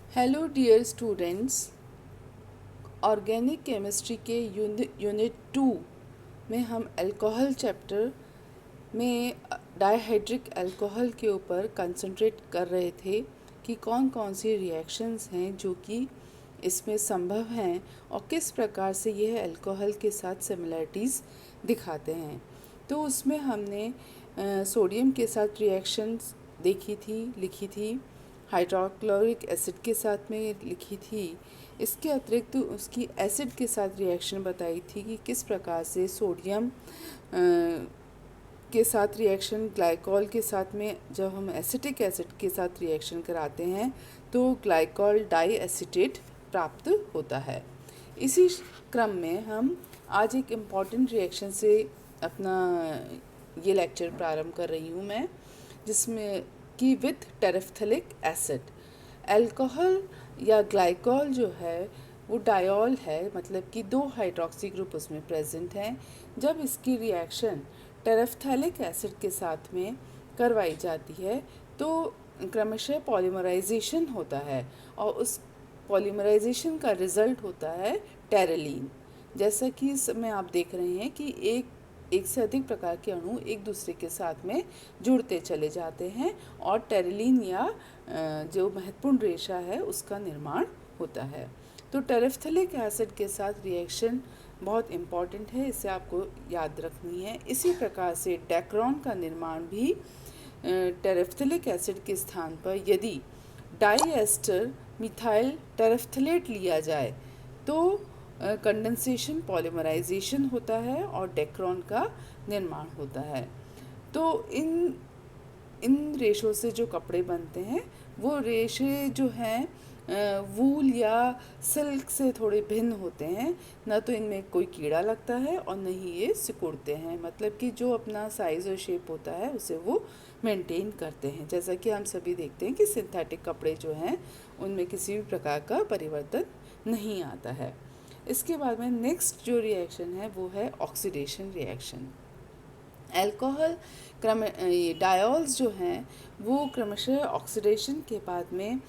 Hello dear students. Organic chemistry के unit 2 में हम अल्कोहल चैप्टर में डायहाइड्रिक अल्कोहल के ऊपर कंसंट्रेट कर रहे थे कि कौन कौन सी रिएक्शंस हैं जो कि इसमें संभव हैं और किस प्रकार से यह अल्कोहल के साथ सिमिलरिटीज़ दिखाते हैं। तो उसमें हमने सोडियम के साथ रिएक्शंस लिखी थी, हाइड्रोक्लोरिक एसिड के साथ में लिखी थी। इसके अतिरिक्त तो उसकी एसिड के साथ रिएक्शन बताई थी कि किस प्रकार से सोडियम के साथ रिएक्शन ग्लाइकॉल के साथ में जब हम एसिटिक एसिड के साथ रिएक्शन कराते हैं तो ग्लाइकॉल डाई एसीटेट प्राप्त होता है। इसी क्रम में हम आज एक इम्पॉर्टेंट रिएक्शन से अपना ये लेक्चर प्रारंभ कर रही हूँ मैं, जिसमें कि विथ टेरेफ्थेलिक एसिड अल्कोहल या ग्लाइकॉल जो है वो डायोल है, मतलब कि 2 हाइड्रोक्सी ग्रुप उसमें प्रेजेंट हैं। जब इसकी रिएक्शन टेरेफ्थेलिक एसिड के साथ में करवाई जाती है तो क्रमशः पॉलीमराइजेशन होता है और उस पॉलीमराइजेशन का रिजल्ट होता है टेरेलीन। जैसा कि इसमें आप देख रहे हैं कि एक से अधिक प्रकार के अणु एक दूसरे के साथ में जुड़ते चले जाते हैं और टेरेलीन या जो महत्वपूर्ण रेशा है उसका निर्माण होता है। तो टेरेफ्थेलिक एसिड के साथ रिएक्शन बहुत इम्पॉर्टेंट है, इसे आपको याद रखनी है। इसी प्रकार से डेक्रोन का निर्माण भी टेरेफ्थेलिक एसिड के स्थान पर यदि डाईएस्टर मिथाइल टेरेफ्थलेट लिया जाए तो कंडेंसेशन पॉलीमराइजेशन होता है और डेक्रोन का निर्माण होता है। तो इन रेशों से जो कपड़े बनते हैं वो रेशे जो हैं वूल या सिल्क से थोड़े भिन्न होते हैं। न तो इनमें कोई कीड़ा लगता है और न ही ये सिकुड़ते हैं, मतलब कि जो अपना साइज़ और शेप होता है उसे वो मेंटेन करते हैं। जैसा कि हम सभी देखते हैं कि सिंथेटिक कपड़े जो हैं उनमें किसी भी प्रकार का परिवर्तन नहीं आता है। इसके बाद में नेक्स्ट जो रिएक्शन है वो है ऑक्सीडेशन रिएक्शन। अल्कोहल ये डायोल्स जो हैं वो क्रमशः ऑक्सीडेशन के बाद में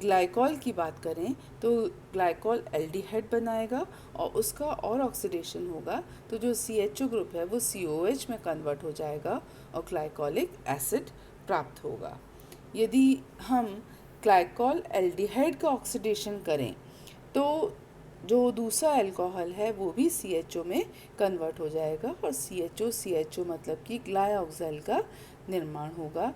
ग्लाइकॉल की बात करें तो ग्लाइकॉल एल्डिहाइड बनाएगा और उसका और ऑक्सीडेशन होगा तो जो CHO ग्रुप है वो COH में कन्वर्ट हो जाएगा और ग्लाइकॉलिक एसिड प्राप्त होगा। यदि हम ग्लाइकॉल एल्डिहाइड का ऑक्सीडेशन करें तो जो दूसरा अल्कोहल है वो भी CHO में कन्वर्ट हो जाएगा और CHO मतलब कि ग्लाइऑक्साइल का निर्माण होगा।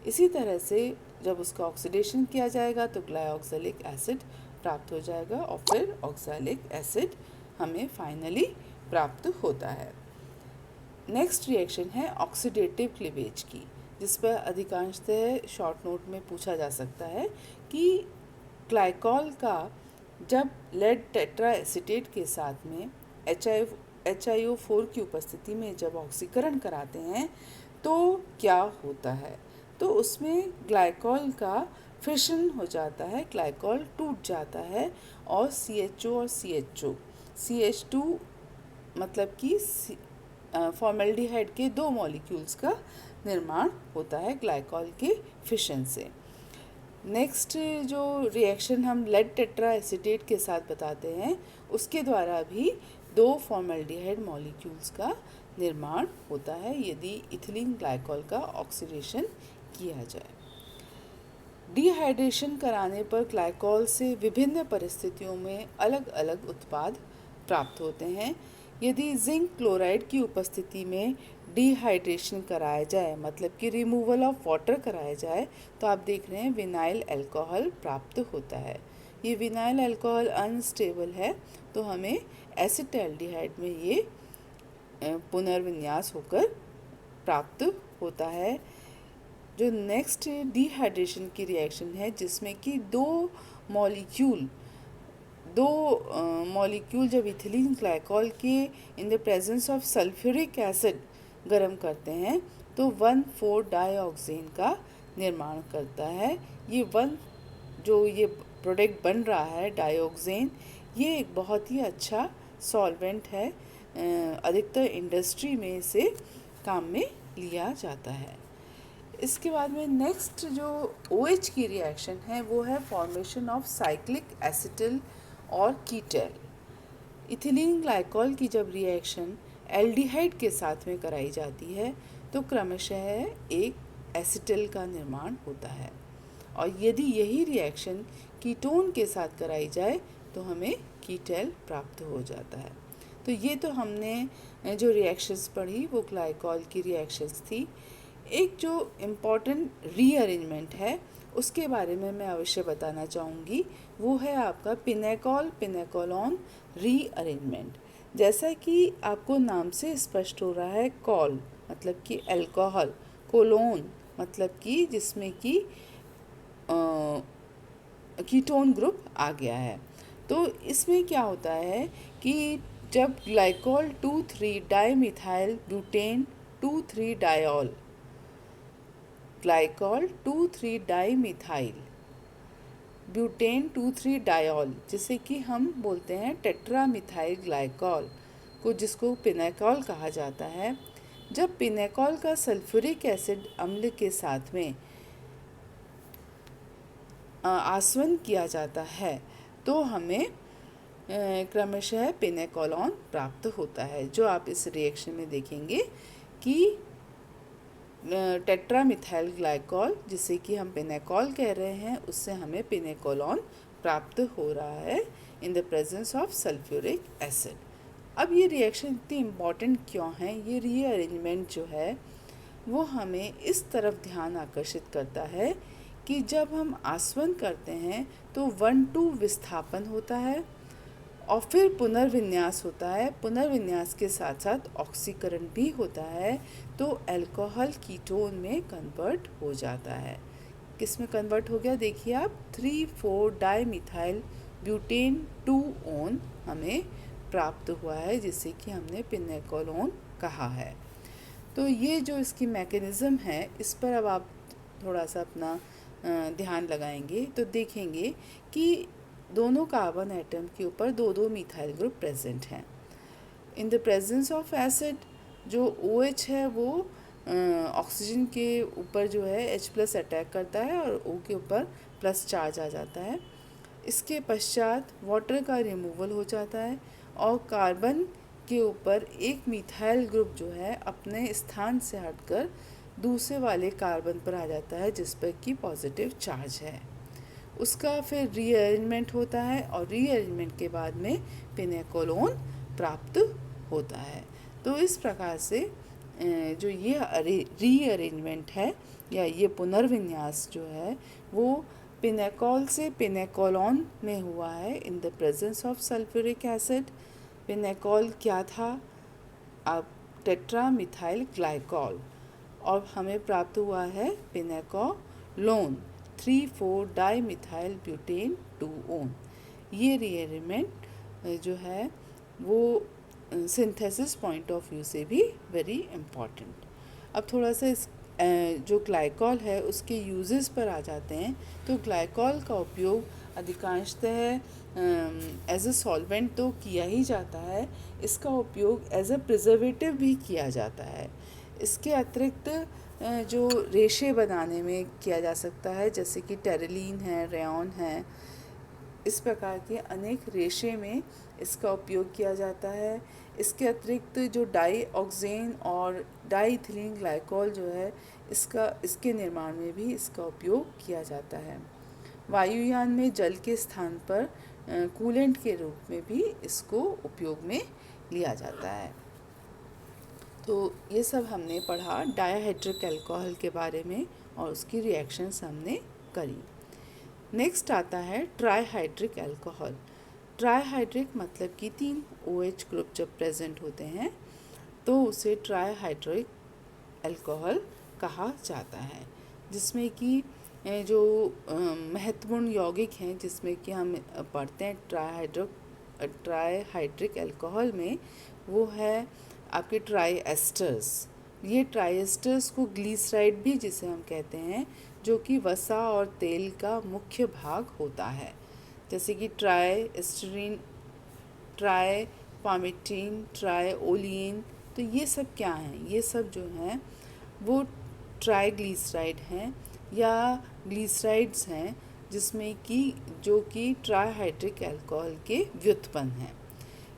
इसी तरह से जब उसका ऑक्सीडेशन किया जाएगा तो ग्लाइऑक्सैलिक एसिड प्राप्त हो जाएगा और फिर ऑक्सैलिक एसिड हमें फाइनली प्राप्त होता है। नेक्स्ट रिएक्शन है ऑक्सीडेटिव क्लीवेज की, जिस पर अधिकांशतः शॉर्ट नोट में पूछा जा सकता है कि ग्लाइकॉल का जब लेड टेट्रा एसीटेट के साथ में HiO4 की उपस्थिति में जब ऑक्सीकरण कराते हैं तो क्या होता है। तो उसमें ग्लाइकॉल का फिशन हो जाता है, ग्लाइकॉल टूट जाता है और CHO और CH2 मतलब कि फॉर्मेल्डिहाइड के 2 मॉलिक्यूल्स का निर्माण होता है ग्लाइकॉल के फिशन से। नेक्स्ट जो रिएक्शन हम लेड टेट्रा एसीटेट के साथ बताते हैं उसके द्वारा भी 2 फॉर्मेल्डिहाइड मॉलिक्यूल्स का निर्माण होता है यदि इथिलीन ग्लाइकॉल का ऑक्सीडेशन किया जाए। डिहाइड्रेशन कराने पर ग्लाइकॉल से विभिन्न परिस्थितियों में अलग अलग उत्पाद प्राप्त होते हैं। यदि जिंक क्लोराइड की उपस्थिति में डिहाइड्रेशन कराया जाए, मतलब कि रिमूवल ऑफ वाटर कराया जाए, तो आप देख रहे हैं विनाइल अल्कोहल प्राप्त होता है। ये विनाइल अल्कोहल अनस्टेबल है तो हमें एसिटाल्डिहाइड में ये पुनर्विन्यास होकर प्राप्त होता है। जो नेक्स्ट डिहाइड्रेशन की रिएक्शन है जिसमें कि दो मॉलिक्यूल जब इथिलीन ग्लाइकॉल के in the presence of sulphuric acid गर्म करते हैं तो 1,4 डाइऑक्सेन का निर्माण करता है। ये प्रोडक्ट बन रहा है डाइऑक्सेन, ये एक बहुत ही अच्छा सॉल्वेंट है। अधिकतर इंडस्ट्री में इसे काम में लिया जाता है। इसके बाद में नेक्स्ट जो OH की रिएक्शन है वो है फॉर्मेशन ऑफ साइक्लिक एसिटिल और कीटल। इथिलीन ग्लाइकॉल की जब रिएक्शन एल्डिहाइड के साथ में कराई जाती है तो क्रमशः एक एसिटिल का निर्माण होता है, और यदि यही रिएक्शन कीटोन के साथ कराई जाए तो हमें कीटल प्राप्त हो जाता है। तो ये तो हमने जो रिएक्शंस पढ़ी वो ग्लाइकॉल की रिएक्शंस थी। एक जो इम्पॉर्टेंट रीअरेंजमेंट है उसके बारे में मैं अवश्य बताना चाहूँगी, वो है आपका पिनेकॉल पिनेकोलॉन रीअरेंजमेंट। जैसा कि आपको नाम से स्पष्ट हो रहा है, कॉल मतलब कि अल्कोहल, कोलोन मतलब कि जिसमें कि कीटोन ग्रुप आ गया है। तो इसमें क्या होता है कि जब glycol 2,3 dimethyl butane 2,3 diol, glycol 2,3 dimethyl butane 2,3 diol, जिसे कि हम बोलते हैं टेट्रामिथाइल ग्लाइकॉल को, जिसको पिनेकॉल कहा जाता है। जब पिनेकॉल का सल्फ्यूरिक एसिड अम्ल के साथ में आसवन किया जाता है तो हमें क्रमशः पिनेकोलॉन प्राप्त होता है, जो आप इस रिएक्शन में देखेंगे कि टेट्रामिथाइल ग्लाइकॉल, जिसे कि हम पिनेकॉल कह रहे हैं, उससे हमें पिनेकोलॉन प्राप्त हो रहा है in the presence of sulphuric acid. अब ये रिएक्शन इतनी इम्पॉर्टेंट क्यों है? ये रीअरेंजमेंट जो है वो हमें इस तरफ ध्यान आकर्षित करता है कि जब हम आसवन करते हैं तो 1,2 विस्थापन होता है और फिर पुनर्विन्यास होता है। पुनर्विन्यास के साथ साथ ऑक्सीकरण भी होता है, तो अल्कोहल कीटोन में कन्वर्ट हो जाता है। किस में कन्वर्ट हो गया? देखिए आप, 3,4 डाइमिथाइल ब्यूटेन 2-ओन हमें प्राप्त हुआ है, जिसे कि हमने पिनेकोलोन कहा है। तो ये जो इसकी मैकेनिज़्म है, इस पर अब आप थोड़ा सा अपना ध्यान लगाएंगे तो देखेंगे कि दोनों कार्बन एटम के ऊपर 2-2 मिथाइल ग्रुप प्रेजेंट हैं। In the presence of acid जो OH है वो ऑक्सीजन के ऊपर जो है H+ अटैक करता है और O के ऊपर प्लस चार्ज आ जाता है। इसके पश्चात वाटर का रिमूवल हो जाता है और कार्बन के ऊपर एक मिथाइल ग्रुप जो है अपने स्थान से हटकर दूसरे वाले कार्बन पर आ जाता है, जिस पर कि पॉजिटिव चार्ज है। उसका फिर रीअरेंजमेंट होता है और रीअरेंजमेंट के बाद में पिनेकोलोन प्राप्त होता है। तो इस प्रकार से जो ये रीअरेंजमेंट है या ये पुनर्विन्यास जो है वो पिनेकॉल से पिनेकोलॉन में हुआ है in the presence of sulphuric acid. Pinacol क्या था? अब टेट्रामिथाइल ग्लाइकॉल, और हमें प्राप्त हुआ है पिनेकोलोन 3,4 डाइमिथाइल ब्यूटेन 2-ओन। ये रीअरेंजमेंट जो है वो सिंथेसिस पॉइंट ऑफ व्यू से भी वेरी इम्पॉर्टेंट। अब थोड़ा सा इस जो ग्लाइकॉल है उसके यूजेस पर आ जाते हैं। तो ग्लाइकॉल का उपयोग अधिकांशतः एज अ सॉल्वेंट तो किया ही जाता है, इसका उपयोग एज अ प्रिजर्वेटिव भी किया जाता है। इसके अतिरिक्त जो रेशे बनाने में किया जा सकता है, जैसे कि टेरेलीन है, रेयॉन है, इस प्रकार के अनेक रेशे में इसका उपयोग किया जाता है। इसके अतिरिक्त जो डाईऑक्सेन और डाईइथिलीन ग्लाइकॉल जो है इसके निर्माण में भी इसका उपयोग किया जाता है। वायुयान में जल के स्थान पर कूलेंट के रूप में भी इसको उपयोग में लिया जाता है। तो ये सब हमने पढ़ा डायहाइड्रिक अल्कोहल के बारे में और उसकी रिएक्शंस हमने करी। नेक्स्ट आता है ट्राईहाइड्रिक अल्कोहल। ट्राईहाइड्रिक मतलब कि 3 OH ग्रुप जब प्रेजेंट होते हैं तो उसे ट्राईहाइड्रिक अल्कोहल कहा जाता है, जिसमें कि जो महत्वपूर्ण यौगिक हैं जिसमें कि हम पढ़ते हैं ट्राईहाइड्रिक अल्कोहल में, वो है आपके ट्राई एस्टर्स। ये ट्राई एस्टर्स को ग्लीसराइड भी जिसे हम कहते हैं, जो कि वसा और तेल का मुख्य भाग होता है, जैसे कि ट्राई एस्टरीन, ट्राई पामिटीन, ट्राई ओलियन। तो ये सब क्या हैं? ये सब जो हैं वो ट्राईग्लिसराइड हैं या ग्लिसराइड्स हैं, जिसमें कि जो कि ट्राईहाइड्रिक अल्कोहल के व्युत्पन्न हैं।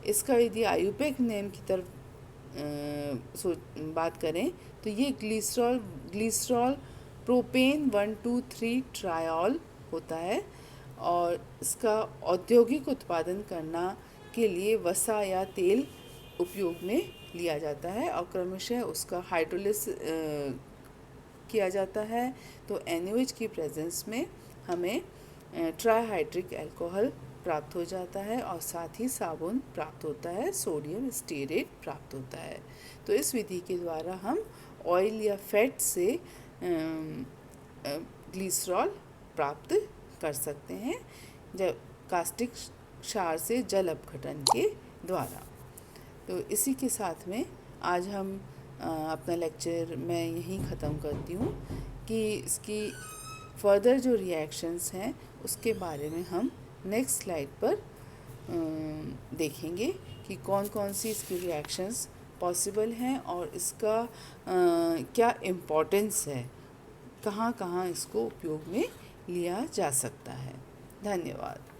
इसका यदि आयुर्वेदिक नेम की तरफ बात करें तो ये ग्लिसरॉल प्रोपेन 1,2,3 ट्रायॉल होता है और इसका औद्योगिक उत्पादन करना के लिए वसा या तेल उपयोग में लिया जाता है और क्रमशः उसका हाइड्रोलिस किया जाता है। तो NaOH की प्रेजेंस में हमें ट्राईहाइड्रिक अल्कोहल प्राप्त हो जाता है और साथ ही साबुन प्राप्त होता है, सोडियम स्टीरेट प्राप्त होता है। तो इस विधि के द्वारा हम ऑयल या फैट से ग्लिसरॉल प्राप्त कर सकते हैं, जब कास्टिक क्षार से जल अपघटन के द्वारा। तो इसी के साथ में आज हम अपना लेक्चर मैं यहीं ख़त्म करती हूँ कि इसकी फर्दर जो रिएक्शंस हैं उसके बारे में हम नेक्स्ट स्लाइड पर देखेंगे कि कौन कौन सी इसकी रिएक्शंस पॉसिबल हैं और इसका क्या इम्पोर्टेंस है, कहाँ कहाँ इसको उपयोग में लिया जा सकता है। धन्यवाद।